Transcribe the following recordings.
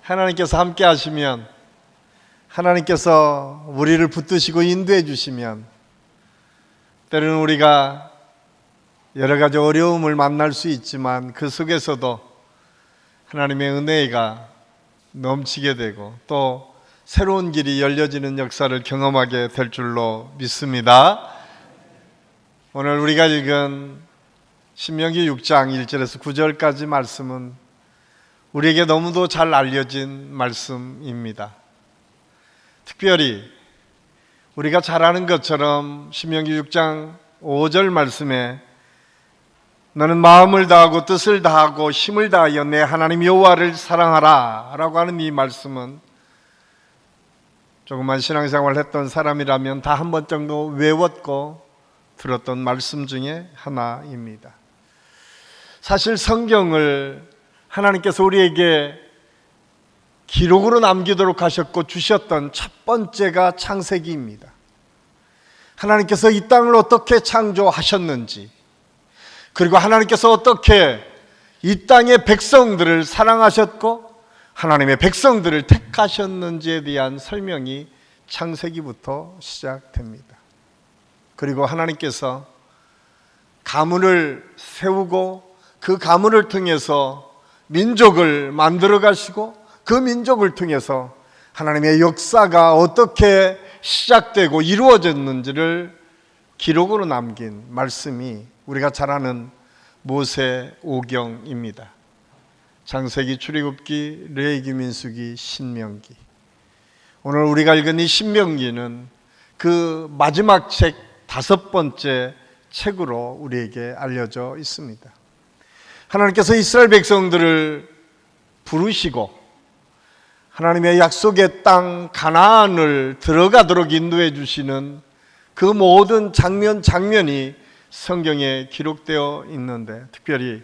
하나님께서 함께 하시면, 하나님께서 우리를 붙드시고 인도해 주시면 때로는 우리가 여러 가지 어려움을 만날 수 있지만 그 속에서도 하나님의 은혜가 넘치게 되고 또 새로운 길이 열려지는 역사를 경험하게 될 줄로 믿습니다. 오늘 우리가 읽은 신명기 6장 1절에서 9절까지 말씀은 우리에게 너무도 잘 알려진 말씀입니다. 특별히 우리가 잘 아는 것처럼 신명기 6장 5절 말씀에 너는 마음을 다하고 뜻을 다하고 힘을 다하여 내 하나님 여호와를 사랑하라 라고 하는 이 말씀은 조금만 신앙생활을 했던 사람이라면 다 한 번 정도 외웠고 들었던 말씀 중에 하나입니다. 사실 성경을 하나님께서 우리에게 기록으로 남기도록 하셨고 주셨던 첫 번째가 창세기입니다. 하나님께서 이 땅을 어떻게 창조하셨는지, 그리고 하나님께서 어떻게 이 땅의 백성들을 사랑하셨고 하나님의 백성들을 택하셨는지에 대한 설명이 창세기부터 시작됩니다. 그리고 하나님께서 가문을 세우고 그 가문을 통해서 민족을 만들어 가시고 그 민족을 통해서 하나님의 역사가 어떻게 시작되고 이루어졌는지를 기록으로 남긴 말씀이 우리가 잘 아는 모세오경입니다. 창세기, 출애굽기, 레위기, 민수기, 신명기. 오늘 우리가 읽은 이 신명기는 그 마지막 책 5번째 책으로 우리에게 알려져 있습니다. 하나님께서 이스라엘 백성들을 부르시고 하나님의 약속의 땅 가나안을 들어가도록 인도해 주시는 그 모든 장면이 성경에 기록되어 있는데, 특별히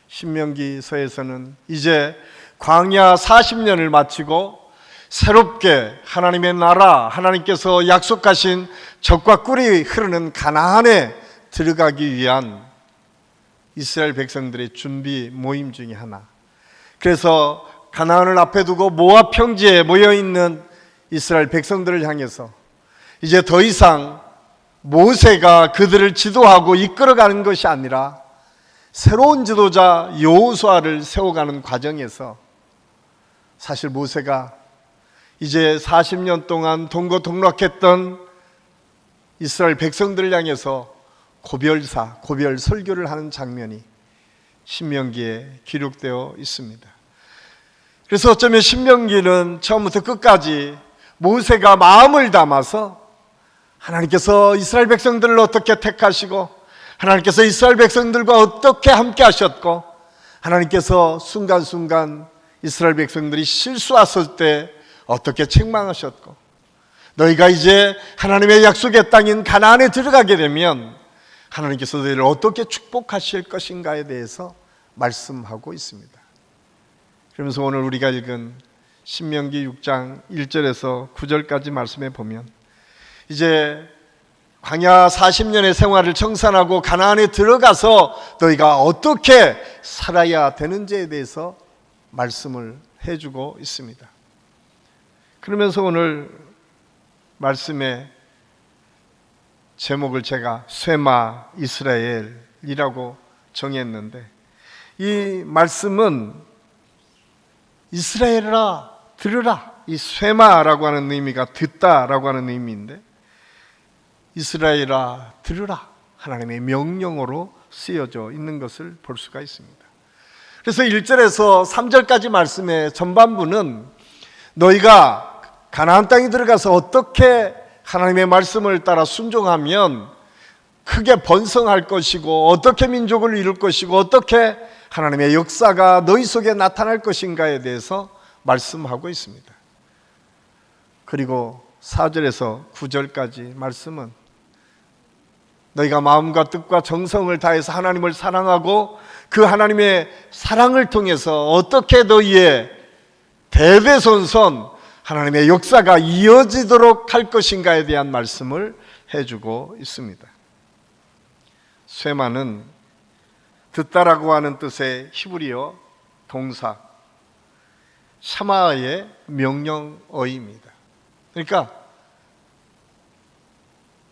신명기서에서는 이제 광야 40년을 마치고 새롭게 하나님의 나라, 하나님께서 약속하신 젖과 꿀이 흐르는 가나안에 들어가기 위한 이스라엘 백성들의 준비 모임 중에 하나. 그래서 가나안을 앞에 두고 모압 평지에 모여있는 이스라엘 백성들을 향해서 이제 더 이상 모세가 그들을 지도하고 이끌어가는 것이 아니라 새로운 지도자 여호수아를 세워가는 과정에서 사실 모세가 이제 40년 동안 동고동락했던 이스라엘 백성들을 향해서 고별 설교를 하는 장면이 신명기에 기록되어 있습니다. 그래서 어쩌면 신명기는 처음부터 끝까지 모세가 마음을 담아서 하나님께서 이스라엘 백성들을 어떻게 택하시고 하나님께서 이스라엘 백성들과 어떻게 함께 하셨고 하나님께서 순간순간 이스라엘 백성들이 실수했을 때 어떻게 책망하셨고 너희가 이제 하나님의 약속의 땅인 가나안에 들어가게 되면 하나님께서 너희를 어떻게 축복하실 것인가에 대해서 말씀하고 있습니다. 그러면서 오늘 우리가 읽은 신명기 6장 1절에서 9절까지 말씀해 보면 이제 광야 40년의 생활을 청산하고 가나안에 들어가서 너희가 어떻게 살아야 되는지에 대해서 말씀을 해주고 있습니다. 그러면서 오늘 말씀의 제목을 제가 쇠마 이스라엘이라고 정했는데, 이 말씀은 이스라엘아 들으라, 이 쇠마라고 하는 의미가 듣다라고 하는 의미인데 이스라엘아 들으라, 하나님의 명령어로 쓰여져 있는 것을 볼 수가 있습니다. 그래서 1절에서 3절까지 말씀의 전반부는 너희가 가나안 땅에 들어가서 어떻게 하나님의 말씀을 따라 순종하면 크게 번성할 것이고 어떻게 민족을 이룰 것이고 어떻게 하나님의 역사가 너희 속에 나타날 것인가에 대해서 말씀하고 있습니다. 그리고 4절에서 9절까지 말씀은 너희가 마음과 뜻과 정성을 다해서 하나님을 사랑하고 그 하나님의 사랑을 통해서 어떻게 너희의 대대손손 하나님의 역사가 이어지도록 할 것인가에 대한 말씀을 해주고 있습니다. 쇠마는 듣다라고 하는 뜻의 히브리어 동사, 샤마의 명령어입니다. 그러니까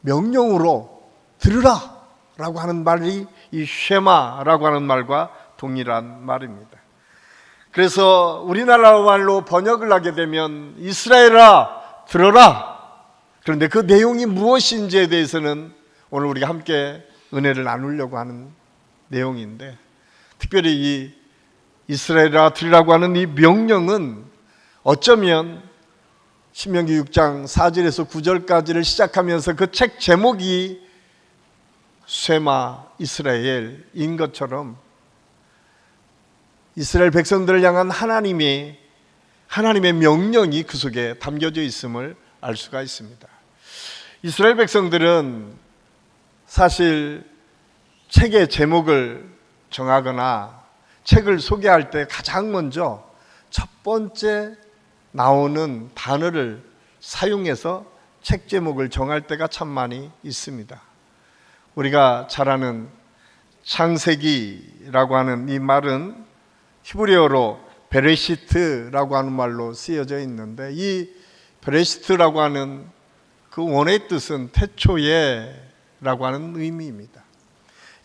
명령으로 들으라 라고 하는 말이 이 쉐마라고 하는 말과 동일한 말입니다. 그래서 우리나라 말로 번역을 하게 되면 이스라엘아 들어라. 그런데 그 내용이 무엇인지에 대해서는 오늘 우리가 함께 은혜를 나누려고 하는 내용인데, 특별히 이 이스라엘아 들으라고 하는 이 명령은 어쩌면 신명기 6장 4절에서 9절까지를 시작하면서 그 책 제목이 쉐마 이스라엘인 것처럼 이스라엘 백성들을 향한 하나님의 명령이 그 속에 담겨져 있음을 알 수가 있습니다. 이스라엘 백성들은 사실 책의 제목을 정하거나 책을 소개할 때 가장 먼저 첫 번째 나오는 단어를 사용해서 책 제목을 정할 때가 참 많이 있습니다. 우리가 잘 아는 창세기라고 하는 이 말은 히브리어로 베레시트라고 하는 말로 쓰여져 있는데, 이 베레시트라고 하는 그 원어의 뜻은 태초에라고 하는 의미입니다.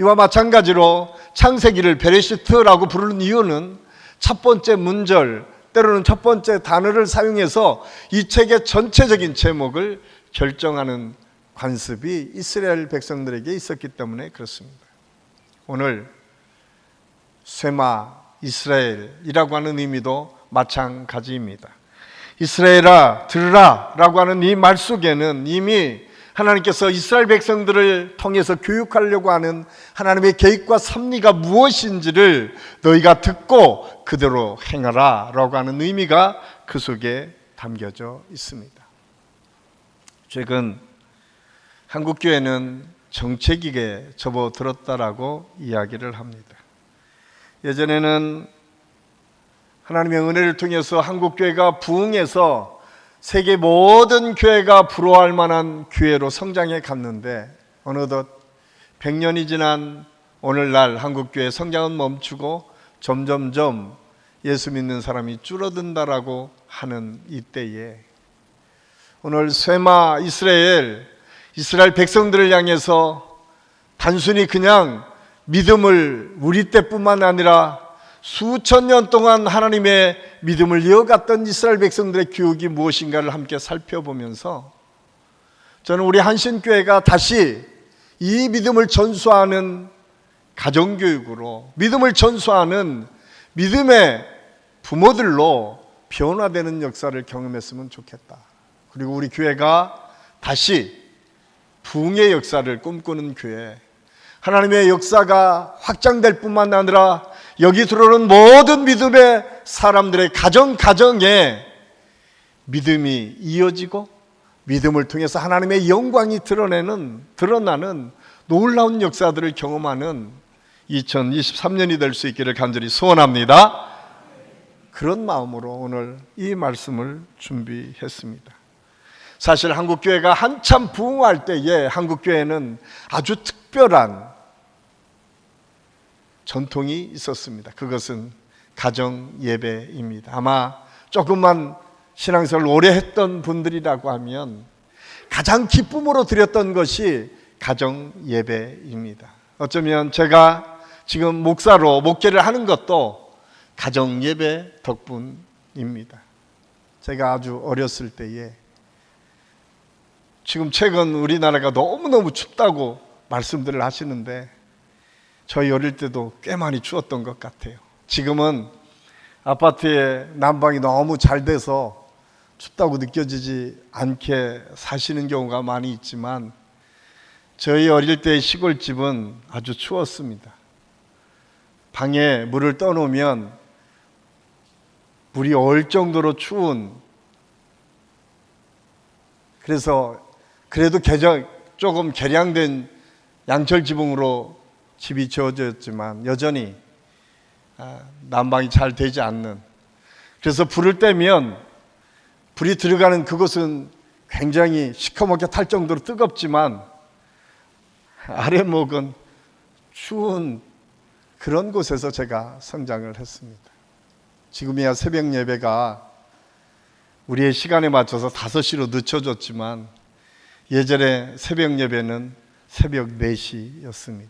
이와 마찬가지로 창세기를 베레시트라고 부르는 이유는 첫 번째 문절, 때로는 첫 번째 단어를 사용해서 이 책의 전체적인 제목을 결정하는 관습이 이스라엘 백성들에게 있었기 때문에 그렇습니다. 오늘 쉐마 이스라엘이라고 하는 의미도 마찬가지입니다. 이스라엘아 들으라 라고 하는 이 말 속에는 이미 하나님께서 이스라엘 백성들을 통해서 교육하려고 하는 하나님의 계획과 섭리가 무엇인지를 너희가 듣고 그대로 행하라 라고 하는 의미가 그 속에 담겨져 있습니다. 최근 한국교회는 정체기에 접어들었다라고 이야기를 합니다. 예전에는 하나님의 은혜를 통해서 한국교회가 부흥해서 세계 모든 교회가 부러워할 만한 교회로 성장해 갔는데, 어느덧 100년이 지난 오늘날 한국교회 성장은 멈추고 점점점 예수 믿는 사람이 줄어든다라고 하는 이때에 오늘 쉐마 이스라엘 백성들을 향해서 단순히 그냥 믿음을 우리 때뿐만 아니라 수천 년 동안 하나님의 믿음을 이어갔던 이스라엘 백성들의 교육이 무엇인가를 함께 살펴보면서 저는 우리 한신교회가 다시 이 믿음을 전수하는 가정교육으로, 믿음을 전수하는 믿음의 부모들로 변화되는 역사를 경험했으면 좋겠다. 그리고 우리 교회가 다시 부흥의 역사를 꿈꾸는 교회, 하나님의 역사가 확장될 뿐만 아니라 여기 들어오는 모든 믿음의 사람들의 가정에 믿음이 이어지고 믿음을 통해서 하나님의 영광이 드러나는 놀라운 역사들을 경험하는 2023년이 될 수 있기를 간절히 소원합니다. 그런 마음으로 오늘 이 말씀을 준비했습니다. 사실 한국교회가 한참 부흥할 때에 한국교회는 아주 특별한 전통이 있었습니다. 그것은 가정 예배입니다. 아마 조금만 신앙생활을 오래 했던 분들이라고 하면 가장 기쁨으로 드렸던 것이 가정 예배입니다. 어쩌면 제가 지금 목사로 목회를 하는 것도 가정 예배 덕분입니다. 제가 아주 어렸을 때에, 지금 최근 우리나라가 너무너무 춥다고 말씀들을 하시는데 저희 어릴 때도 꽤 많이 추웠던 것 같아요. 지금은 아파트에 난방이 너무 잘 돼서 춥다고 느껴지지 않게 사시는 경우가 많이 있지만 저희 어릴 때의 시골집은 아주 추웠습니다. 방에 물을 떠놓으면 물이 얼 정도로 추운, 그래서 그래도 조금 개량된 양철 지붕으로 집이 지어졌지만 여전히 난방이 잘 되지 않는, 그래서 불을 떼면 불이 들어가는 그곳은 굉장히 시커멓게 탈 정도로 뜨겁지만 아랫목은 추운 그런 곳에서 제가 성장을 했습니다. 지금이야 새벽 예배가 우리의 시간에 맞춰서 5시로 늦춰졌지만 예전에 새벽 예배는 새벽 4시였습니다.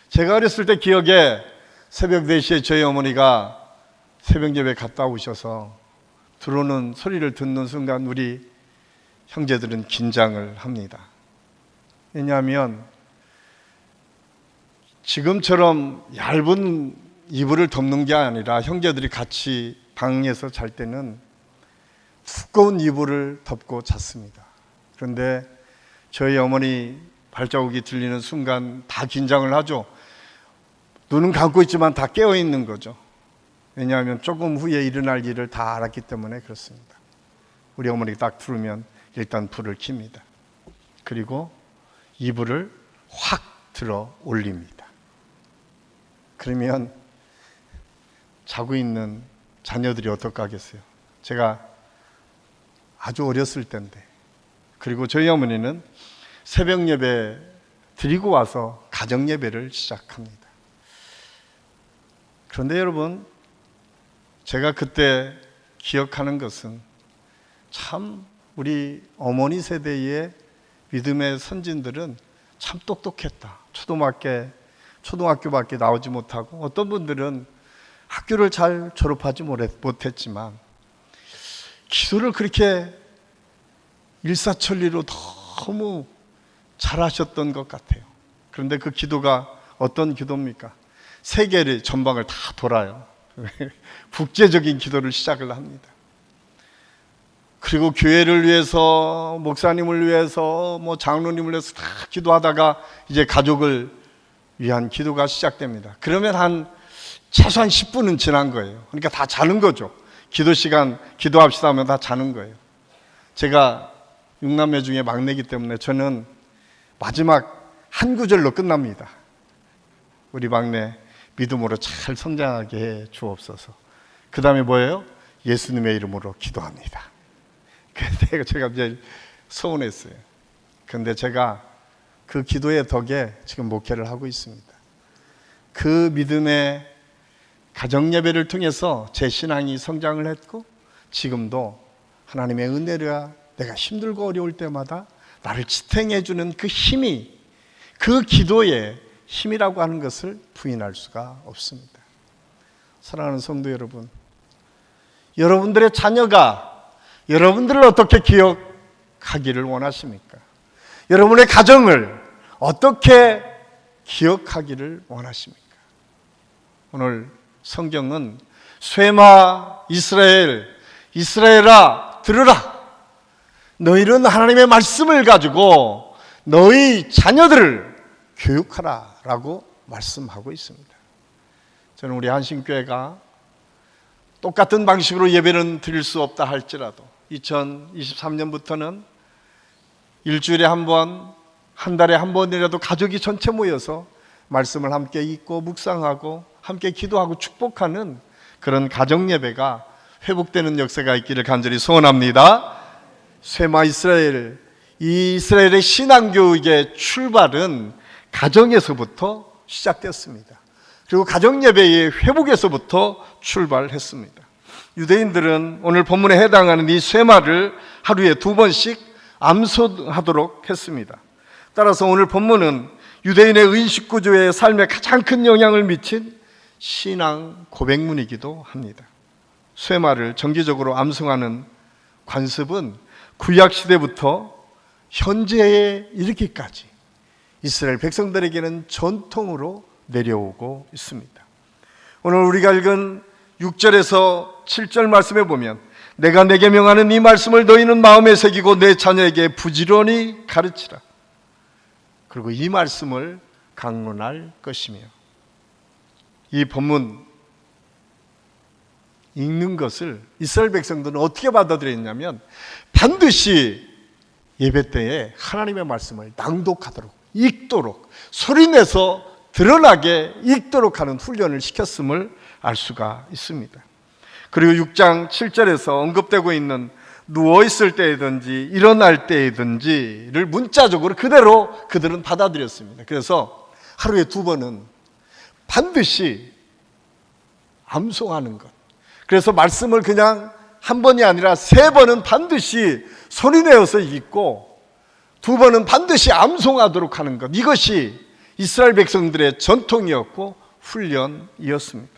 제가 어렸을 때 기억에 새벽 4시에 저희 어머니가 새벽 예배 갔다 오셔서 들어오는 소리를 듣는 순간 우리 형제들은 긴장을 합니다. 왜냐하면 지금처럼 얇은 이불을 덮는 게 아니라 형제들이 같이 방에서 잘 때는 두꺼운 이불을 덮고 잤습니다. 그런데 저희 어머니 발자국이 들리는 순간 다 긴장을 하죠. 눈은 감고 있지만 다 깨어 있는 거죠. 왜냐하면 조금 후에 일어날 일을 다 알았기 때문에 그렇습니다. 우리 어머니가 딱 들으면 일단 불을 켭니다. 그리고 이불을 확 들어 올립니다. 그러면 자고 있는 자녀들이 어떡하겠어요? 제가 아주 어렸을 때인데, 그리고 저희 어머니는 새벽 예배 드리고 와서 가정 예배를 시작합니다. 그런데 여러분, 제가 그때 기억하는 것은 참 우리 어머니 세대의 믿음의 선진들은 참 똑똑했다. 초등학교밖에 나오지 못하고 어떤 분들은 학교를 잘 졸업하지 못했지만 기도를 그렇게 일사천리로 너무 잘하셨던 것 같아요. 그런데 그 기도가 어떤 기도입니까? 세계를 전방을 다 돌아요. 국제적인 기도를 시작을 합니다. 그리고 교회를 위해서, 목사님을 위해서, 장로님을 위해서 다 기도하다가 이제 가족을 위한 기도가 시작됩니다. 그러면 최소한 10분은 지난 거예요. 그러니까 다 자는 거죠. 기도 시간, 기도합시다 하면 다 자는 거예요. 제가 6남매 중에 막내이기 때문에 저는 마지막 한 구절로 끝납니다. 우리 막내 믿음으로 잘 성장하게 해 주옵소서. 그 다음에 뭐예요? 예수님의 이름으로 기도합니다. 그때 제가 제일 서운했어요. 그런데 제가 그 기도의 덕에 지금 목회를 하고 있습니다. 그 믿음의 가정 예배를 통해서 제 신앙이 성장을 했고, 지금도 하나님의 은혜가 내가 힘들고 어려울 때마다 나를 지탱해 주는 그 힘이, 그 기도의 힘이라고 하는 것을 부인할 수가 없습니다. 사랑하는 성도 여러분, 여러분들의 자녀가 여러분들을 어떻게 기억하기를 원하십니까? 여러분의 가정을 어떻게 기억하기를 원하십니까? 오늘 성경은 쇠마 이스라엘아 들으라, 너희는 하나님의 말씀을 가지고 너희 자녀들을 교육하라 라고 말씀하고 있습니다. 저는 우리 한신교회가 똑같은 방식으로 예배는 드릴 수 없다 할지라도 2023년부터는 일주일에 한 번, 한 달에 한 번이라도 가족이 전체 모여서 말씀을 함께 읽고 묵상하고 함께 기도하고 축복하는 그런 가정 예배가 회복되는 역사가 있기를 간절히 소원합니다. 쇠마 이스라엘의 신앙교육의 출발은 가정에서부터 시작됐습니다. 그리고 가정 예배의 회복에서부터 출발했습니다. 유대인들은 오늘 본문에 해당하는 이 쇠마를 하루에 2번씩 암송하도록 했습니다. 따라서 오늘 본문은 유대인의 의식 구조의 삶에 가장 큰 영향을 미친 신앙 고백문이기도 합니다. 쇠마를 정기적으로 암송하는 관습은 구약 시대부터 현재에 이르기까지 이스라엘 백성들에게는 전통으로 내려오고 있습니다. 오늘 우리가 읽은 6절에서 7절 말씀에 보면 내가 내게 명하는 이 말씀을 너희는 마음에 새기고 내 자녀에게 부지런히 가르치라. 그리고 이 말씀을 강론할 것이며, 이 본문 읽는 것을 이스라엘 백성들은 어떻게 받아들였냐면 반드시 예배 때에 하나님의 말씀을 낭독하도록, 읽도록, 소리내서 드러나게 읽도록 하는 훈련을 시켰음을 알 수가 있습니다. 그리고 6장 7절에서 언급되고 있는 누워있을 때이든지 일어날 때이든지를 문자적으로 그대로 그들은 받아들였습니다. 그래서 하루에 2번은 반드시 암송하는 것, 그래서 말씀을 그냥 한 번이 아니라 3번은 반드시 소리내어서 읽고 2번은 반드시 암송하도록 하는 것, 이것이 이스라엘 백성들의 전통이었고 훈련이었습니다.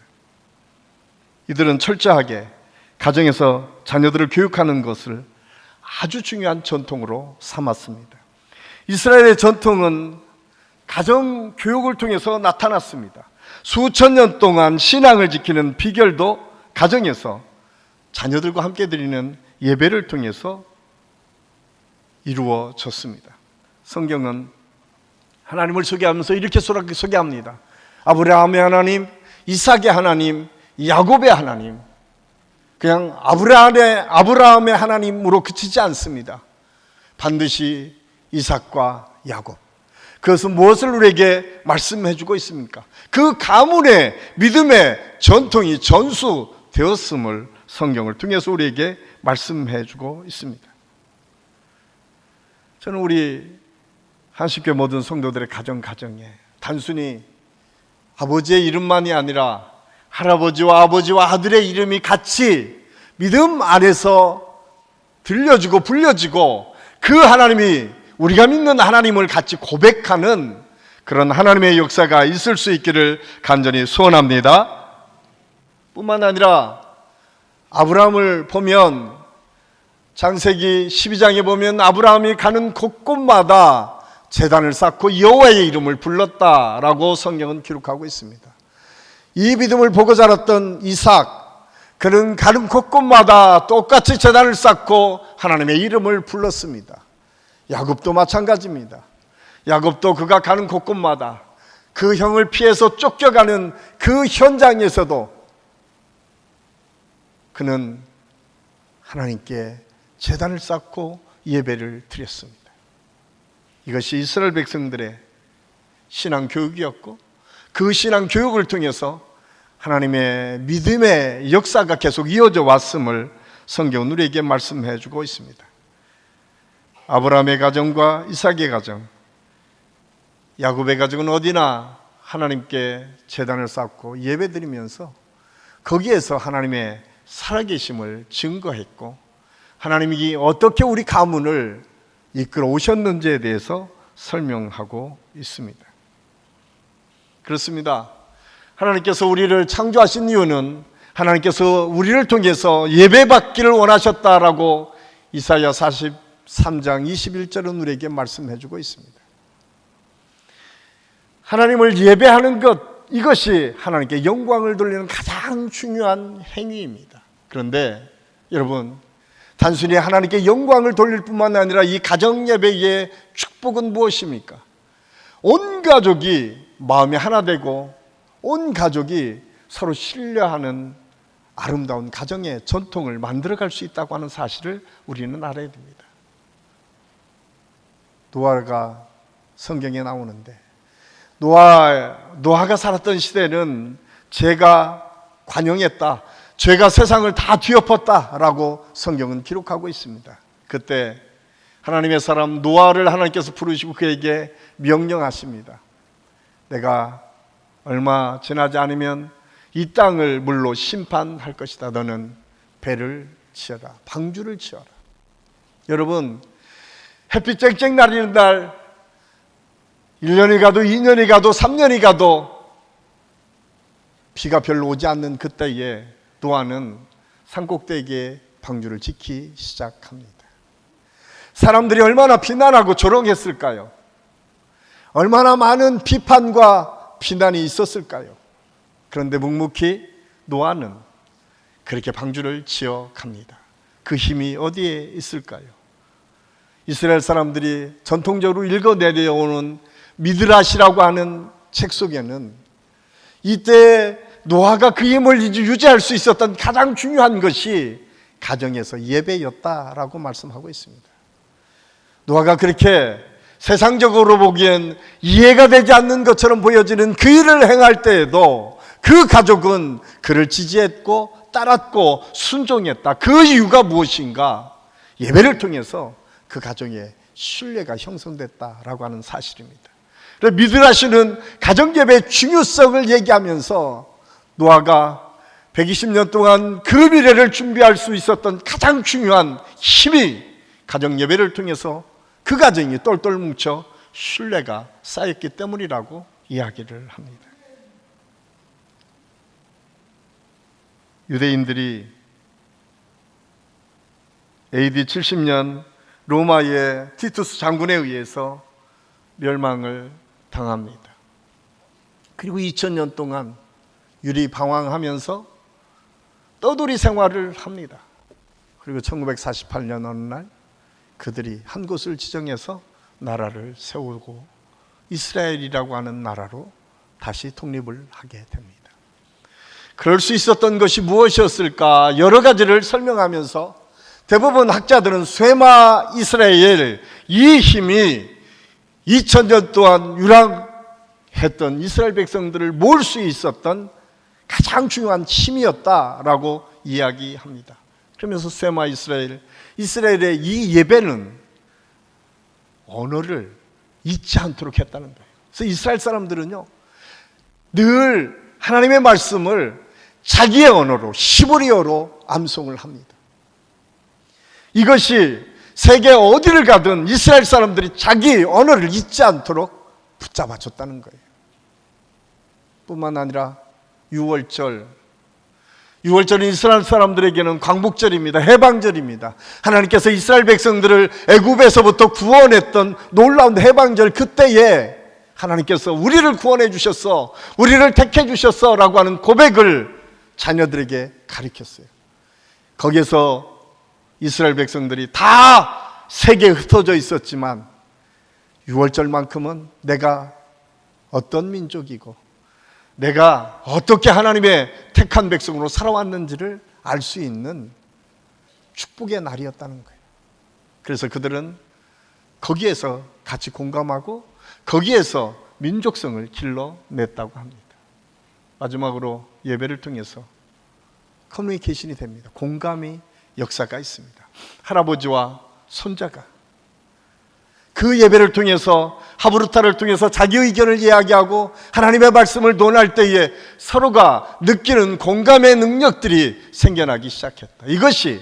이들은 철저하게 가정에서 자녀들을 교육하는 것을 아주 중요한 전통으로 삼았습니다. 이스라엘의 전통은 가정 교육을 통해서 나타났습니다. 수천 년 동안 신앙을 지키는 비결도 가정에서 자녀들과 함께 드리는 예배를 통해서 이루어졌습니다. 성경은 하나님을 소개하면서 이렇게 소개합니다. 아브라함의 하나님, 이삭의 하나님, 야곱의 하나님. 그냥 아브라함의 하나님으로 그치지 않습니다. 반드시 이삭과 야곱. 그것은 무엇을 우리에게 말씀해 주고 있습니까? 그 가문의 믿음의 전통이 전수되었음을 성경을 통해서 우리에게 말씀해 주고 있습니다. 저는 우리 한식교회 모든 성도들의 가정에 단순히 아버지의 이름만이 아니라 할아버지와 아버지와 아들의 이름이 같이 믿음 안에서 들려지고 불려지고 그 하나님이 우리가 믿는 하나님을 같이 고백하는 그런 하나님의 역사가 있을 수 있기를 간절히 소원합니다. 뿐만 아니라 아브라함을 보면 창세기 12장에 보면 아브라함이 가는 곳곳마다 제단을 쌓고 여호와의 이름을 불렀다라고 성경은 기록하고 있습니다. 이 믿음을 보고 자랐던 이삭, 그는 가는 곳곳마다 똑같이 제단을 쌓고 하나님의 이름을 불렀습니다. 야곱도 마찬가지입니다. 야곱도 그가 가는 곳곳마다 그 형을 피해서 쫓겨가는 그 현장에서도 그는 하나님께 제단을 쌓고 예배를 드렸습니다. 이것이 이스라엘 백성들의 신앙 교육이었고 그 신앙 교육을 통해서 하나님의 믿음의 역사가 계속 이어져 왔음을 성경은 우리에게 말씀해 주고 있습니다. 아브라함의 가정과 이삭의 가정, 야곱의 가정은 어디나 하나님께 제단을 쌓고 예배드리면서 거기에서 하나님의 살아계심을 증거했고 하나님이 어떻게 우리 가문을 이끌어 오셨는지에 대해서 설명하고 있습니다. 그렇습니다. 하나님께서 우리를 창조하신 이유는 하나님께서 우리를 통해서 예배받기를 원하셨다라고 이사야 43장 21절은 우리에게 말씀해 주고 있습니다. 하나님을 예배하는 것, 이것이 하나님께 영광을 돌리는 가장 중요한 행위입니다. 그런데 여러분, 단순히 하나님께 영광을 돌릴 뿐만 아니라 이 가정 예배의 축복은 무엇입니까? 온 가족이 마음이 하나 되고 온 가족이 서로 신뢰하는 아름다운 가정의 전통을 만들어갈 수 있다고 하는 사실을 우리는 알아야 됩니다. 노아가 성경에 나오는데 노아가 살았던 시대는 죄가 관영했다, 죄가 세상을 다 뒤엎었다라고 성경은 기록하고 있습니다. 그때 하나님의 사람 노아를 하나님께서 부르시고 그에게 명령하십니다. 내가 얼마 지나지 않으면 이 땅을 물로 심판할 것이다. 너는 배를 치어라, 방주를 치어라. 여러분, 햇빛 쨍쨍 나리는 날 1년이 가도 2년이 가도 3년이 가도 비가 별로 오지 않는 그때에 노아는 산꼭대기에 방주를 짓기 시작합니다. 사람들이 얼마나 비난하고 조롱했을까요? 얼마나 많은 비판과 비난이 있었을까요? 그런데 묵묵히 노아는 그렇게 방주를 지어 갑니다. 그 힘이 어디에 있을까요? 이스라엘 사람들이 전통적으로 읽어 내려오는 미드라시라고 하는 책 속에는 이때 노아가 그 힘을 유지할 수 있었던 가장 중요한 것이 가정에서 예배였다라고 말씀하고 있습니다. 노아가 그렇게 세상적으로 보기엔 이해가 되지 않는 것처럼 보여지는 그 일을 행할 때에도 그 가족은 그를 지지했고 따랐고 순종했다. 그 이유가 무엇인가? 예배를 통해서 그 가정에 신뢰가 형성됐다라고 하는 사실입니다. 미드라시는 가정예배의 중요성을 얘기하면서 노아가 120년 동안 그 미래를 준비할 수 있었던 가장 중요한 힘이 가정 예배를 통해서 그 가정이 똘똘 뭉쳐 신뢰가 쌓였기 때문이라고 이야기를 합니다. 유대인들이 AD 70년 로마의 티투스 장군에 의해서 멸망을 당합니다. 그리고 2000년 동안 유리방황하면서 떠돌이 생활을 합니다. 그리고 1948년 어느 날 그들이 한 곳을 지정해서 나라를 세우고 이스라엘이라고 하는 나라로 다시 독립을 하게 됩니다. 그럴 수 있었던 것이 무엇이었을까? 여러 가지를 설명하면서 대부분 학자들은 쇠마 이스라엘, 이 힘이 2000년 동안 유랑했던 이스라엘 백성들을 모을 수 있었던 가장 중요한 힘이었다라고 이야기합니다. 그러면서 쇠마 이스라엘의 이 예배는 언어를 잊지 않도록 했다는 거예요. 그래서 이스라엘 사람들은요, 늘 하나님의 말씀을 자기의 언어로, 히브리어로 암송을 합니다. 이것이 세계 어디를 가든 이스라엘 사람들이 자기 언어를 잊지 않도록 붙잡아줬다는 거예요. 뿐만 아니라 유월절은 이스라엘 사람들에게는 광복절입니다. 해방절입니다. 하나님께서 이스라엘 백성들을 애굽에서부터 구원했던 놀라운 해방절, 그때에 하나님께서 우리를 구원해 주셨어, 우리를 택해 주셨어 라고 하는 고백을 자녀들에게 가르쳤어요. 거기에서 이스라엘 백성들이 다 세계에 흩어져 있었지만 유월절만큼은 내가 어떤 민족이고 내가 어떻게 하나님의 택한 백성으로 살아왔는지를 알 수 있는 축복의 날이었다는 거예요. 그래서 그들은 거기에서 같이 공감하고 거기에서 민족성을 길러냈다고 합니다. 마지막으로 예배를 통해서 커뮤니케이션이 됩니다. 공감이 역사가 있습니다. 할아버지와 손자가 그 예배를 통해서 하브루타를 통해서 자기 의견을 이야기하고 하나님의 말씀을 논할 때에 서로가 느끼는 공감의 능력들이 생겨나기 시작했다. 이것이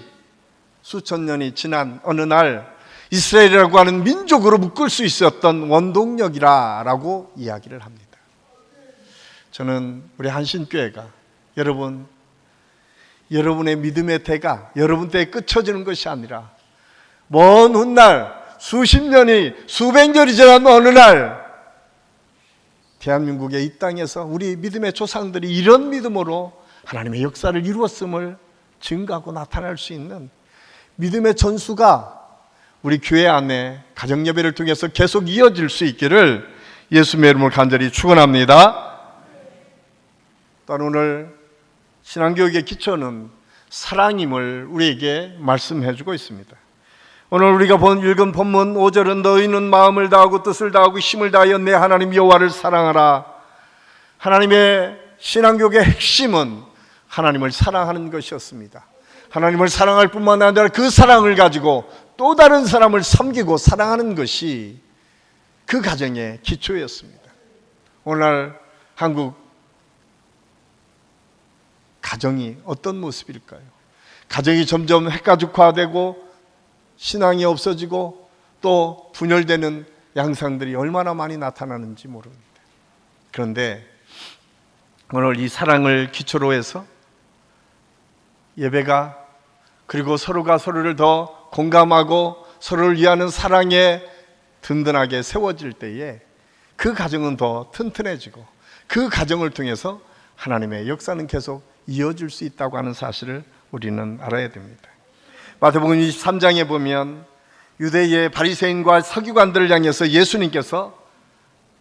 수천 년이 지난 어느 날 이스라엘이라고 하는 민족으로 묶을 수 있었던 원동력이라고 이야기를 합니다. 저는 우리 한신교회가 여러분의 믿음의 대가, 여러분 때에 끝쳐지는 것이 아니라 먼 훗날 수십 년이 수백 년이 지난 어느 날 대한민국의 이 땅에서 우리 믿음의 조상들이 이런 믿음으로 하나님의 역사를 이루었음을 증거하고 나타날 수 있는 믿음의 전수가 우리 교회 안에 가정예배를 통해서 계속 이어질 수 있기를 예수님의 이름으로 간절히 축원합니다. 또한 오늘 신앙교육의 기초는 사랑임을 우리에게 말씀해 주고 있습니다. 오늘 우리가 읽은 본문 5절은 너희는 마음을 다하고 뜻을 다하고 힘을 다하여 내 하나님 여호와를 사랑하라. 하나님의 신앙교육의 핵심은 하나님을 사랑하는 것이었습니다. 하나님을 사랑할 뿐만 아니라 그 사랑을 가지고 또 다른 사람을 섬기고 사랑하는 것이 그 가정의 기초였습니다. 오늘날 한국 가정이 어떤 모습일까요? 가정이 점점 핵가족화되고 신앙이 없어지고 또 분열되는 양상들이 얼마나 많이 나타나는지 모릅니다. 그런데 오늘 이 사랑을 기초로 해서 예배가 그리고 서로가 서로를 더 공감하고 서로를 위하는 사랑에 든든하게 세워질 때에 그 가정은 더 튼튼해지고 그 가정을 통해서 하나님의 역사는 계속 이어질 수 있다고 하는 사실을 우리는 알아야 됩니다. 마태복음 23장에 보면 유대의 바리새인과 서기관들을 향해서 예수님께서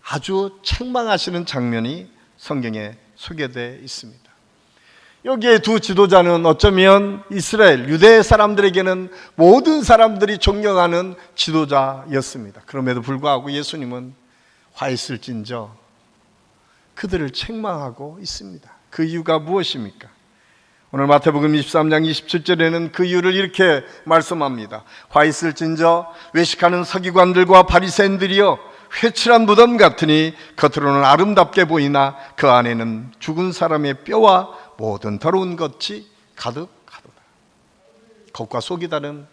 아주 책망하시는 장면이 성경에 소개되어 있습니다. 여기에 두 지도자는 어쩌면 이스라엘, 유대 사람들에게는 모든 사람들이 존경하는 지도자였습니다. 그럼에도 불구하고 예수님은 화 있을진저 그들을 책망하고 있습니다. 그 이유가 무엇입니까? 오늘 마태복음 23장 27절에는 그 이유를 이렇게 말씀합니다. 화 있을진저 외식하는 서기관들과 바리새인들이여 회칠한 무덤 같으니 겉으로는 아름답게 보이나 그 안에는 죽은 사람의 뼈와 모든 더러운 것이 가득하도다. 겉과 속이 다른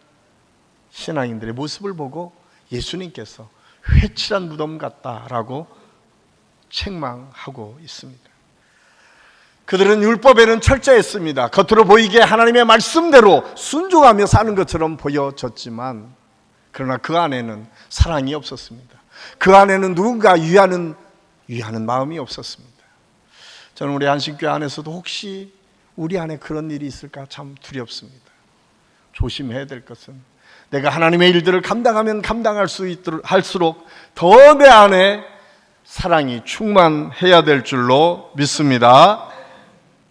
신앙인들의 모습을 보고 예수님께서 회칠한 무덤 같다라고 책망하고 있습니다. 그들은 율법에는 철저했습니다. 겉으로 보이기에 하나님의 말씀대로 순종하며 사는 것처럼 보여졌지만 그러나 그 안에는 사랑이 없었습니다. 그 안에는 누군가 위하는 마음이 없었습니다. 저는 우리 안식교회 안에서도 혹시 우리 안에 그런 일이 있을까 참 두렵습니다. 조심해야 될 것은 내가 하나님의 일들을 감당하면 할수록 더 내 안에 사랑이 충만해야 될 줄로 믿습니다.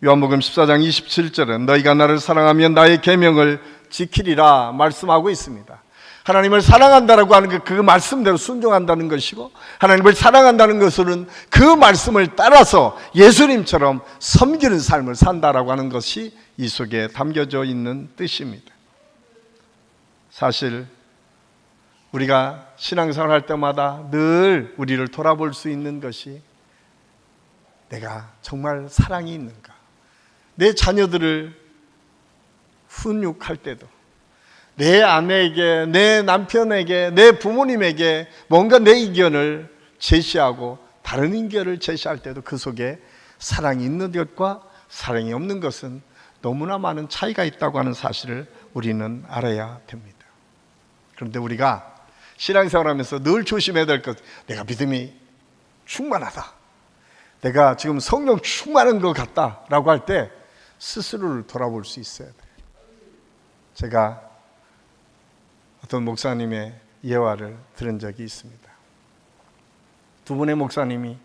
요한복음 14장 27절은 너희가 나를 사랑하면 나의 계명을 지키리라 말씀하고 있습니다. 하나님을 사랑한다라고 하는 그 말씀대로 순종한다는 것이고, 하나님을 사랑한다는 것은 그 말씀을 따라서 예수님처럼 섬기는 삶을 산다라고 하는 것이 이 속에 담겨져 있는 뜻입니다. 사실 우리가 신앙생활 할 때마다 늘 우리를 돌아볼 수 있는 것이 내가 정말 사랑이 있는가, 내 자녀들을 훈육할 때도 내 아내에게, 내 남편에게, 내 부모님에게 뭔가 내 의견을 제시하고 다른 의견을 제시할 때도 그 속에 사랑이 있는 것과 사랑이 없는 것은 너무나 많은 차이가 있다고 하는 사실을 우리는 알아야 됩니다. 그런데 우리가 신앙생활하면서 늘 조심해야 될 것, 내가 믿음이 충만하다, 내가 지금 성령 충만한 것 같다라고 할 때 스스로를 돌아볼 수 있어야 돼요. 제가 어떤 목사님의 예화를 들은 적이 있습니다. 두 분의 목사님이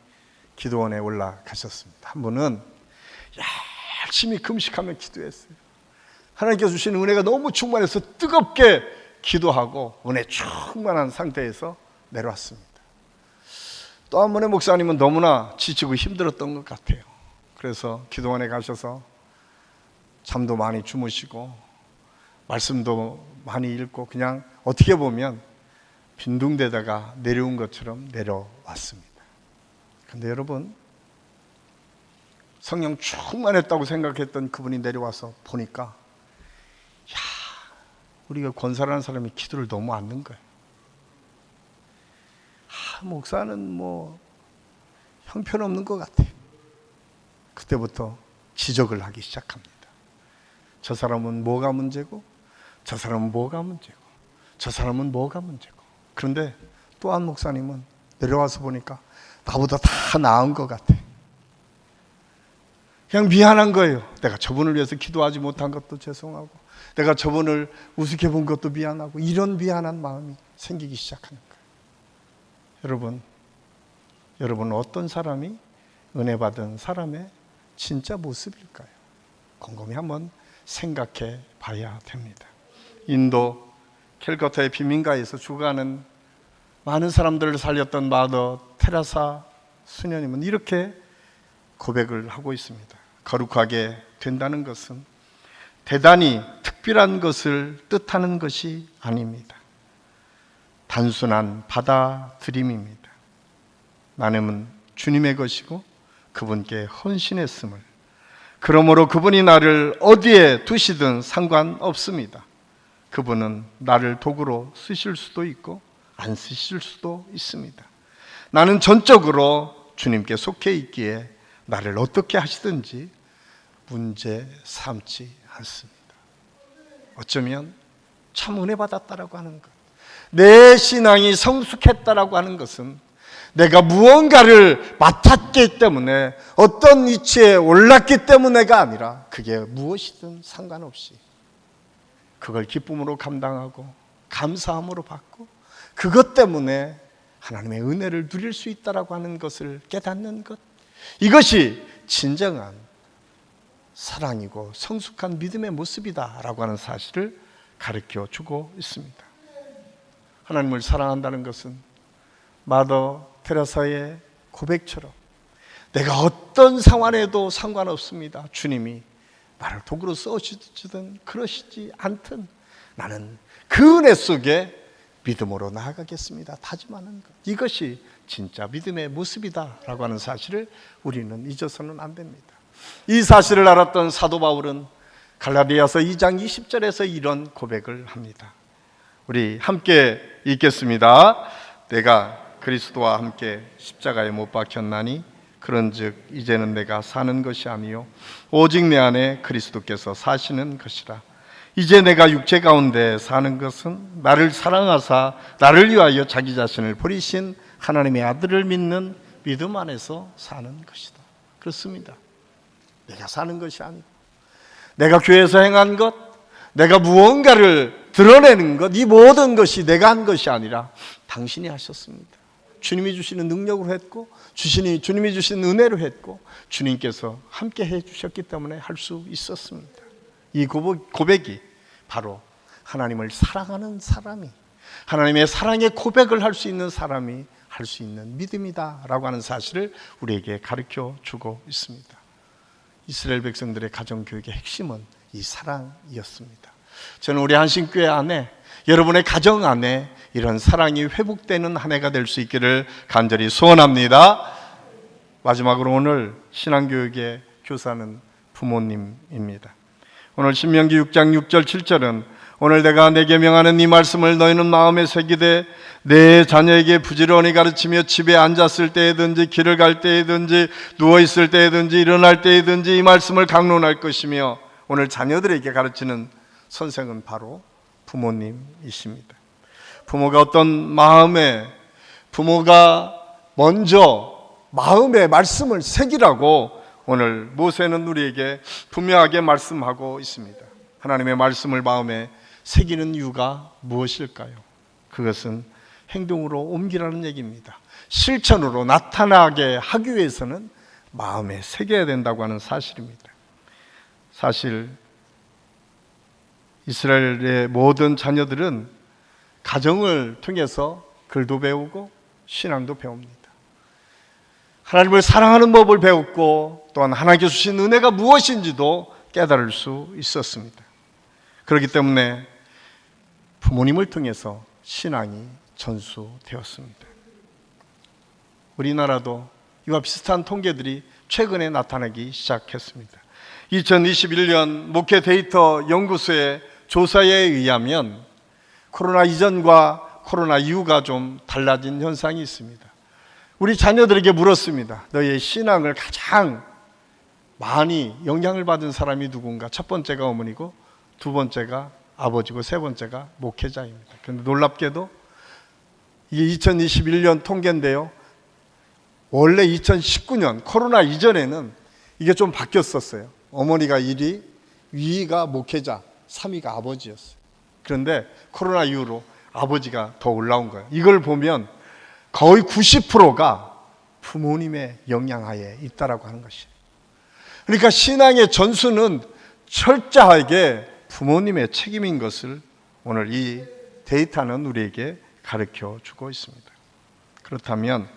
기도원에 올라가셨습니다. 한 분은 열심히 금식하며 기도했어요. 하나님께서 주시는 은혜가 너무 충만해서 뜨겁게 기도하고 은혜 충만한 상태에서 내려왔습니다. 또 한 분의 목사님은 너무나 지치고 힘들었던 것 같아요. 그래서 기도원에 가셔서 잠도 많이 주무시고 말씀도 많이 읽고 그냥 어떻게 보면 빈둥대다가 내려온 것처럼 내려왔습니다. 그런데 여러분, 성령 충만했다고 생각했던 그분이 내려와서 보니까 우리가 권사라는 사람이 기도를 너무 안 넣은 거예요. 목사는 뭐 형편없는 것 같아. 그때부터 지적을 하기 시작합니다. 저 사람은 뭐가 문제고, 저 사람은 뭐가 문제고, 저 사람은 뭐가 문제고. 그런데 또 한 목사님은 내려와서 보니까 나보다 다 나은 것 같아. 그냥 미안한 거예요. 내가 저분을 위해서 기도하지 못한 것도 죄송하고, 내가 저분을 우습게 본 것도 미안하고, 이런 미안한 마음이 생기기 시작하는 거예요. 여러분 어떤 사람이 은혜 받은 사람의 진짜 모습일까요? 곰곰이 한번 생각해 봐야 됩니다. 인도 캘커타의 빈민가에서 죽어가는 많은 사람들을 살렸던 마더 테레사 수녀님은 이렇게 고백을 하고 있습니다. 거룩하게 된다는 것은 대단히 특별한 것을 뜻하는 것이 아닙니다. 단순한 받아들임입니다. 나는 주님의 것이고 그분께 헌신했음을, 그러므로 그분이 나를 어디에 두시든 상관없습니다. 그분은 나를 도구로 쓰실 수도 있고 안 쓰실 수도 있습니다. 나는 전적으로 주님께 속해 있기에 나를 어떻게 하시든지 문제 삼지 않습니다. 어쩌면 참 은혜 받았다라고 하는 것, 내 신앙이 성숙했다라고 하는 것은 내가 무언가를 맡았기 때문에, 어떤 위치에 올랐기 때문에가 아니라 그게 무엇이든 상관없이 그걸 기쁨으로 감당하고 감사함으로 받고 그것 때문에 하나님의 은혜를 누릴 수 있다라고 하는 것을 깨닫는 것, 이것이 진정한 사랑이고 성숙한 믿음의 모습이다라고 하는 사실을 가르쳐 주고 있습니다. 하나님을 사랑한다는 것은 마더 테레사의 고백처럼 내가 어떤 상황에도 상관없습니다. 주님이 나를 도구로 써주든 그러시지 않든 나는 그 은혜 속에 믿음으로 나아가겠습니다 다짐하는 것, 이것이 진짜 믿음의 모습이다라고 하는 사실을 우리는 잊어서는 안 됩니다. 이 사실을 알았던 사도 바울은 갈라디아서 2장 20절에서 이런 고백을 합니다. 우리 함께 읽겠습니다. 내가 그리스도와 함께 십자가에 못 박혔나니 그런즉 이제는 내가 사는 것이 아니요 오직 내 안에 그리스도께서 사시는 것이라. 이제 내가 육체 가운데 사는 것은 나를 사랑하사 나를 위하여 자기 자신을 버리신 하나님의 아들을 믿는 믿음 안에서 사는 것이다. 그렇습니다. 내가 사는 것이 아니고 내가 교회에서 행한 것, 내가 무언가를 드러내는 것, 이 모든 것이 내가 한 것이 아니라 당신이 하셨습니다. 주님이 주시는 능력으로 했고 주님이 주신 은혜로 했고 주님께서 함께 해주셨기 때문에 할 수 있었습니다. 이 고백이 바로 하나님을 사랑하는 사람이, 하나님의 사랑의 고백을 할 수 있는 사람이 할 수 있는 믿음이다라고 하는 사실을 우리에게 가르쳐 주고 있습니다. 이스라엘 백성들의 가정교육의 핵심은 이 사랑이었습니다. 저는 우리 한신교회 안에, 여러분의 가정 안에 이런 사랑이 회복되는 한 해가 될 수 있기를 간절히 소원합니다. 마지막으로 오늘 신앙교육의 교사는 부모님입니다. 오늘 신명기 6장 6절 7절은 오늘 내가 내게 명하는 이 말씀을 너희는 마음에 새기되 내 자녀에게 부지런히 가르치며 집에 앉았을 때든지 길을 갈 때든지 누워있을 때든지 일어날 때든지 이 말씀을 강론할 것이며, 오늘 자녀들에게 가르치는 선생은 바로 부모님이십니다. 부모가 어떤 마음에, 부모가 먼저 마음에 말씀을 새기라고 오늘 모세는 우리에게 분명하게 말씀하고 있습니다. 하나님의 말씀을 마음에 새기는 이유가 무엇일까요? 그것은 행동으로 옮기라는 얘기입니다. 실천으로 나타나게 하기 위해서는 마음에 새겨야 된다고 하는 사실입니다. 사실 이스라엘의 모든 자녀들은 가정을 통해서 글도 배우고 신앙도 배웁니다. 하나님을 사랑하는 법을 배웠고 또한 하나님께서 주신 은혜가 무엇인지도 깨달을 수 있었습니다. 그렇기 때문에 부모님을 통해서 신앙이 전수되었습니다. 우리나라도 이와 비슷한 통계들이 최근에 나타나기 시작했습니다. 2021년 목회 데이터 연구소의 조사에 의하면 코로나 이전과 코로나 이후가 좀 달라진 현상이 있습니다. 우리 자녀들에게 물었습니다. 너희의 신앙을 가장 많이 영향을 받은 사람이 누군가? 첫 번째가 어머니고 두 번째가 아버지고 세 번째가 목회자입니다. 그런데 놀랍게도 이게 2021년 통계인데요, 원래 2019년 코로나 이전에는 이게 좀 바뀌었었어요. 어머니가 1위, 2위가 목회자, 3위가 아버지였어요. 그런데 코로나 이후로 아버지가 더 올라온 거예요. 이걸 보면 거의 90%가 부모님의 영향하에 있다라고 하는 것이에요. 그러니까 신앙의 전수는 철저하게 부모님의 책임인 것을 오늘 이 데이터는 우리에게 가르쳐 주고 있습니다. 그렇다면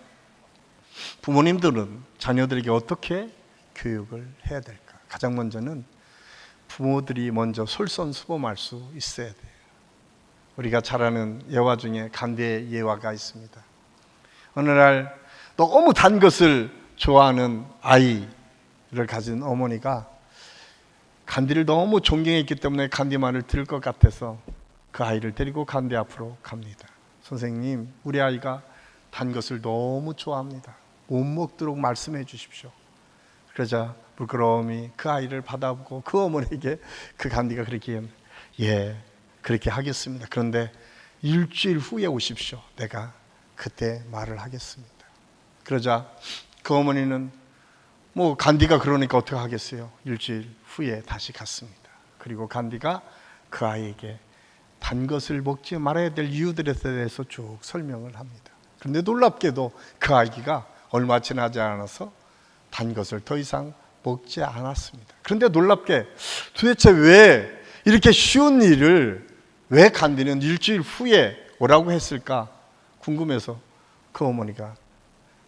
부모님들은 자녀들에게 어떻게 교육을 해야 될까? 가장 먼저는 부모들이 먼저 솔선수범할 수 있어야 돼요. 우리가 잘 아는 예화 중에 간디의 예화가 있습니다. 어느 날 너무 단 것을 좋아하는 아이를 가진 어머니가 간디를 너무 존경했기 때문에 간디 말을 들을 것 같아서 그 아이를 데리고 간디 앞으로 갑니다. 선생님, 우리 아이가 단 것을 너무 좋아합니다. 못 먹도록 말씀해 주십시오. 그러자 부끄러움이 그 아이를 받아보고 그 어머니에게 그 간디가 그렇게 예, 그렇게 하겠습니다. 그런데 일주일 후에 오십시오. 내가 그때 말을 하겠습니다. 그러자 그 어머니는 뭐 간디가 그러니까 어떻게 하겠어요? 일주일 후에 다시 갔습니다. 그리고 간디가 그 아이에게 단 것을 먹지 말아야 될 이유들에 대해서 쭉 설명을 합니다. 그런데 놀랍게도 그 아이가 얼마 지나지 않아서 단 것을 더 이상 먹지 않았습니다. 그런데 놀랍게 도대체 왜 이렇게 쉬운 일을 왜 간디는 일주일 후에 오라고 했을까 궁금해서 그 어머니가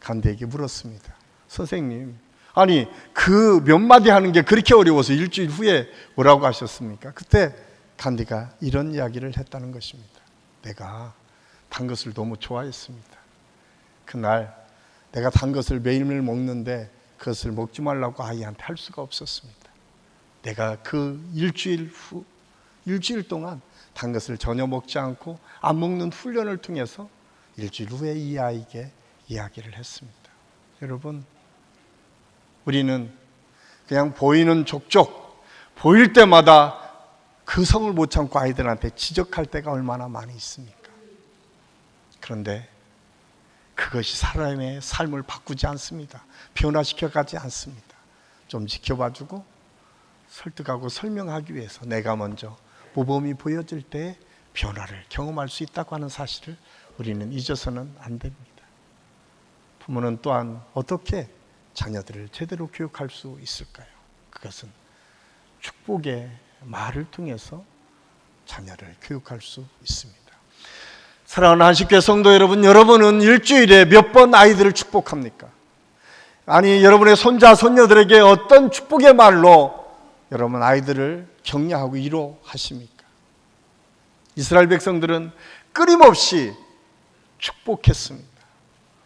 간디에게 물었습니다. 선생님, 아니 그 몇 마디 하는 게 그렇게 어려워서 일주일 후에 오라고 하셨습니까? 그때 간디가 이런 이야기를 했다는 것입니다. 내가 단 것을 너무 좋아했습니다. 그날 내가 단 것을 매일매일 먹는데 그것을 먹지 말라고 아이한테 할 수가 없었습니다. 내가 그 일주일 동안 단 것을 전혀 먹지 않고 안 먹는 훈련을 통해서 일주일 후에 이 아이에게 이야기를 했습니다. 여러분, 우리는 그냥 보이는 족족, 보일 때마다 그 성을 못 참고 아이들한테 지적할 때가 얼마나 많이 있습니까? 그런데 그것이 사람의 삶을 바꾸지 않습니다. 변화시켜가지 않습니다. 좀 지켜봐주고 설득하고 설명하기 위해서 내가 먼저 모범이 보여질 때 변화를 경험할 수 있다고 하는 사실을 우리는 잊어서는 안 됩니다. 부모는 또한 어떻게 자녀들을 제대로 교육할 수 있을까요? 그것은 축복의 말을 통해서 자녀를 교육할 수 있습니다. 사랑하는 한식교회 성도 여러분, 여러분은 일주일에 몇 번 아이들을 축복합니까? 아니, 여러분의 손자, 손녀들에게 어떤 축복의 말로 여러분 아이들을 격려하고 위로하십니까? 이스라엘 백성들은 끊임없이 축복했습니다.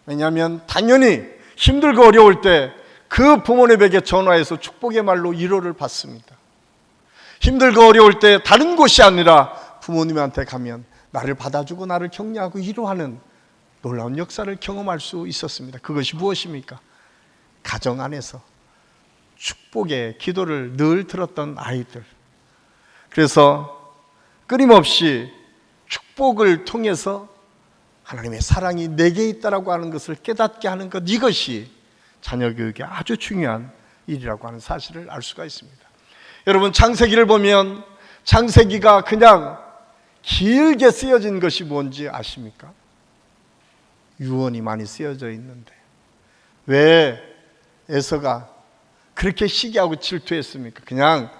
왜냐하면 당연히 힘들고 어려울 때 그 부모님에게 전화해서 축복의 말로 위로를 받습니다. 힘들고 어려울 때 다른 곳이 아니라 부모님한테 가면 나를 받아주고 나를 격려하고 위로하는 놀라운 역사를 경험할 수 있었습니다. 그것이 무엇입니까? 가정 안에서 축복의 기도를 늘 들었던 아이들. 그래서 끊임없이 축복을 통해서 하나님의 사랑이 내게 있다라고 하는 것을 깨닫게 하는 것, 이것이 자녀 교육에 아주 중요한 일이라고 하는 사실을 알 수가 있습니다. 여러분, 창세기를 보면 창세기가 그냥 길게 쓰여진 것이 뭔지 아십니까? 유언이 많이 쓰여져 있는데 왜 에서가 그렇게 시기하고 질투했습니까? 그냥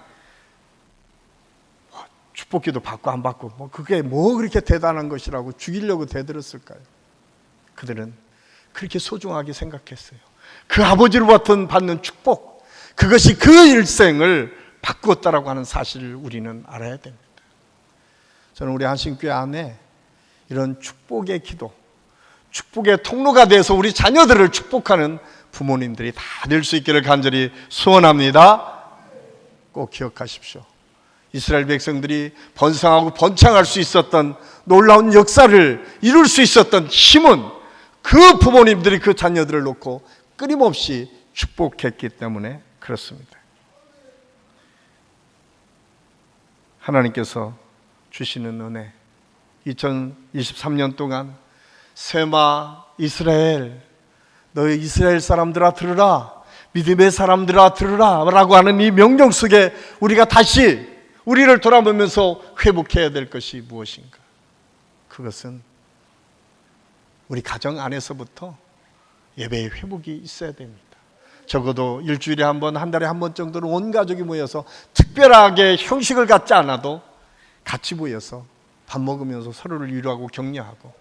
축복기도 받고 안 받고 그게 뭐 그렇게 대단한 것이라고 죽이려고 대들었을까요? 그들은 그렇게 소중하게 생각했어요. 그 아버지로부터 받는 축복, 그것이 그 일생을 바꾸었다라고 하는 사실을 우리는 알아야 됩니다. 저는 우리 한신교회 안에 이런 축복의 기도, 축복의 통로가 돼서 우리 자녀들을 축복하는 부모님들이 다 될 수 있기를 간절히 소원합니다. 꼭 기억하십시오. 이스라엘 백성들이 번성하고 번창할 수 있었던 놀라운 역사를 이룰 수 있었던 힘은 그 부모님들이 그 자녀들을 놓고 끊임없이 축복했기 때문에 그렇습니다. 하나님께서 주시는 은혜, 2023년 동안 세마 이스라엘, 너희 이스라엘 사람들아 들으라, 믿음의 사람들아 들으라 라고 하는 이 명령 속에 우리가 다시 우리를 돌아보면서 회복해야 될 것이 무엇인가? 그것은 우리 가정 안에서부터 예배의 회복이 있어야 됩니다. 적어도 일주일에 한 번, 한 달에 한 번 정도는 온 가족이 모여서 특별하게 형식을 갖지 않아도 같이 모여서 밥 먹으면서 서로를 위로하고 격려하고,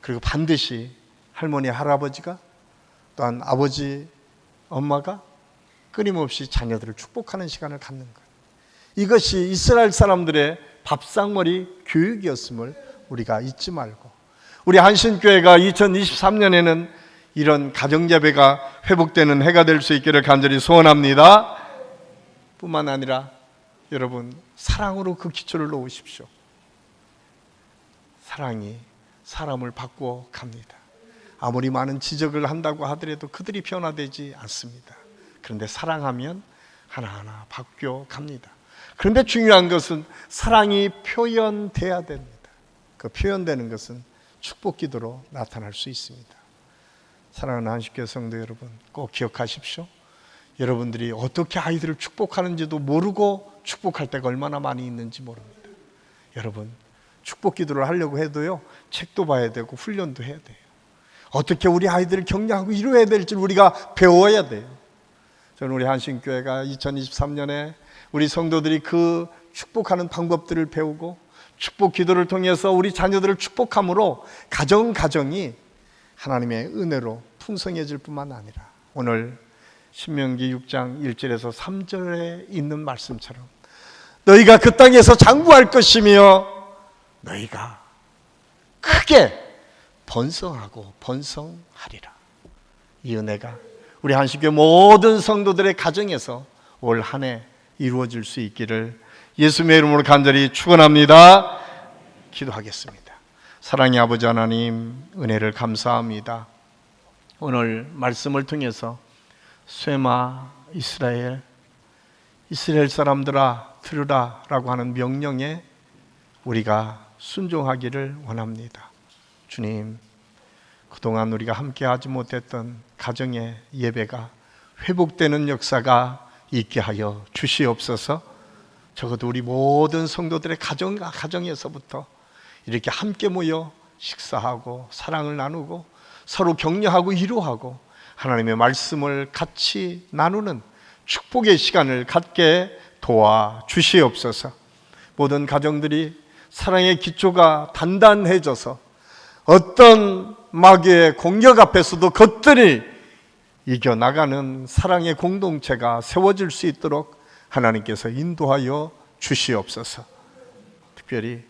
그리고 반드시 할머니, 할아버지가 또한 아버지, 엄마가 끊임없이 자녀들을 축복하는 시간을 갖는 것, 이것이 이스라엘 사람들의 밥상머리 교육이었음을 우리가 잊지 말고, 우리 한신교회가 2023년에는 이런 가정예배가 회복되는 해가 될 수 있기를 간절히 소원합니다. 뿐만 아니라 여러분, 사랑으로 그 기초를 놓으십시오. 사랑이 사람을 바꾸어 갑니다. 아무리 많은 지적을 한다고 하더라도 그들이 변화되지 않습니다. 그런데 사랑하면 하나하나 바뀌어 갑니다. 그런데 중요한 것은 사랑이 표현돼야 됩니다. 그 표현되는 것은 축복 기도로 나타날 수 있습니다. 사랑하는 한식교회 성도 여러분, 꼭 기억하십시오. 여러분들이 어떻게 아이들을 축복하는지도 모르고 축복할 때가 얼마나 많이 있는지 모릅니다. 여러분, 축복 기도를 하려고 해도요, 책도 봐야 되고 훈련도 해야 돼요. 어떻게 우리 아이들을 격려하고 이루어야 될지 우리가 배워야 돼요. 저는 우리 한신교회가 2023년에 우리 성도들이 그 축복하는 방법들을 배우고 축복 기도를 통해서 우리 자녀들을 축복함으로 가정이 하나님의 은혜로 풍성해질 뿐만 아니라 오늘 신명기 6장 1절에서 3절에 있는 말씀처럼 너희가 그 땅에서 장구할 것이며 너희가 크게 번성하고 번성하리라. 이 은혜가 우리 한식교회 모든 성도들의 가정에서 올 한 해 이루어질 수 있기를 예수님의 이름으로 간절히 축원합니다. 기도하겠습니다. 사랑의 아버지 하나님, 은혜를 감사합니다. 오늘 말씀을 통해서 쇠마 이스라엘 사람들아 들으라 라고 하는 명령에 우리가 순종하기를 원합니다. 주님, 그동안 우리가 함께 하지 못했던 가정의 예배가 회복되는 역사가 있게 하여 주시옵소서. 적어도 우리 모든 성도들의 가정에서부터 이렇게 함께 모여 식사하고 사랑을 나누고 서로 격려하고 위로하고 하나님의 말씀을 같이 나누는 축복의 시간을 갖게 도와 주시옵소서. 모든 가정들이 사랑의 기초가 단단해져서 어떤 마귀의 공격 앞에서도 겉들이 이겨나가는 사랑의 공동체가 세워질 수 있도록 하나님께서 인도하여 주시옵소서. 특별히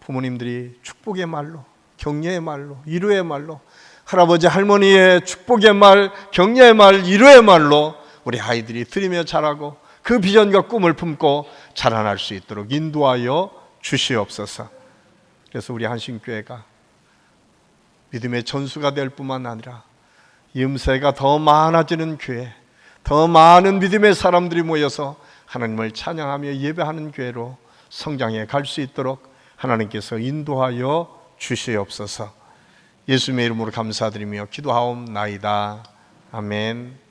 부모님들이 축복의 말로, 격려의 말로, 위로의 말로, 할아버지 할머니의 축복의 말, 격려의 말, 위로의 말로 우리 아이들이 들으며 자라고 그 비전과 꿈을 품고 자라날 수 있도록 인도하여 주시옵소서. 그래서 우리 한신교회가 믿음의 전수가 될 뿐만 아니라 이음새가 더 많아지는 교회, 더 많은 믿음의 사람들이 모여서 하나님을 찬양하며 예배하는 교회로 성장해 갈 수 있도록 하나님께서 인도하여 주시옵소서. 예수님의 이름으로 감사드리며 기도하옵나이다. 아멘.